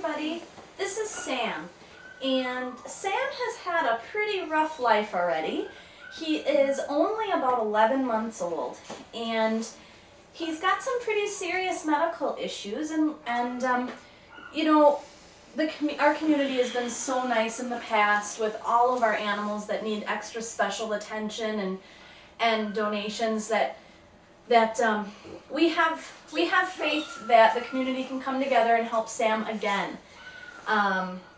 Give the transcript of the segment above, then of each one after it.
everybody. This is Sam, and Sam has had a pretty rough life already. He is only about 11 months old, and he's got some pretty serious medical issues, and you know, our community has been so nice in the past with all of our animals that need extra special attention and donations that we have faith that the community can come together and help Sam again.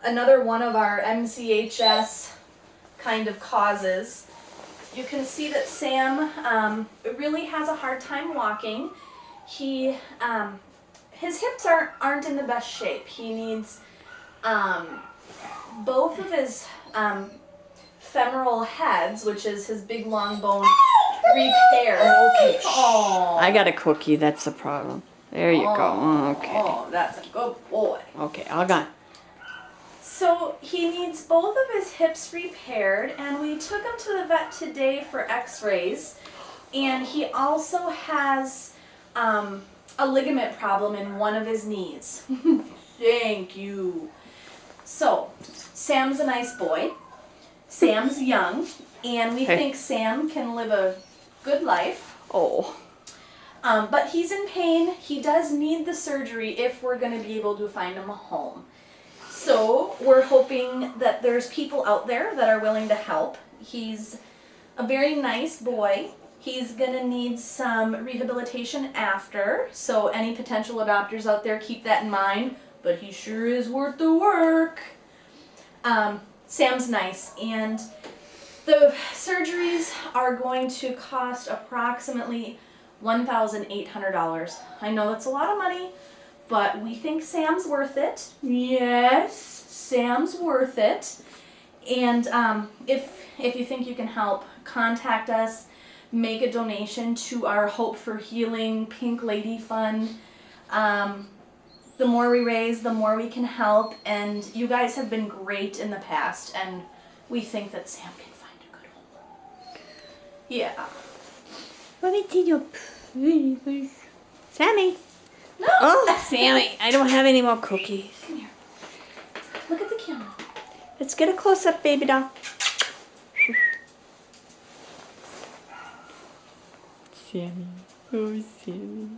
Another one of our MCHS kind of causes. You can see that Sam really has a hard time walking. His hips aren't in the best shape. He needs both of his femoral heads, which is his big long bone, repaired. Okay. Aww. I got a cookie. That's the problem. There you go. Okay. Oh, that's a good boy. Okay, all gone. So he needs both of his hips repaired, and we took him to the vet today for x-rays, and he also has a ligament problem in one of his knees. Thank you. So Sam's a nice boy. Sam's young, and we think Sam can live a good life. Oh. But he's in pain. He does need the surgery if we're going to be able to find him a home. So we're hoping that there's people out there that are willing to help. He's a very nice boy. He's going to need some rehabilitation after, so any potential adopters out there, keep that in mind. But he sure is worth the work. Sam's nice, and the surgeries are going to cost approximately $1,800. I know that's a lot of money, but we think Sam's worth it. Yes, Sam's worth it. And if you think you can help, contact us, make a donation to our Hope for Healing Pink Lady Fund. The more we raise, the more we can help, and you guys have been great in the past, and we think that Sam can find a good home. Yeah. Let me see your pretty. Sammy. No. Oh, Sammy, I don't have any more cookies. Come here. Look at the camera. Let's get a close-up, baby doll. Sammy. Oh, Sammy.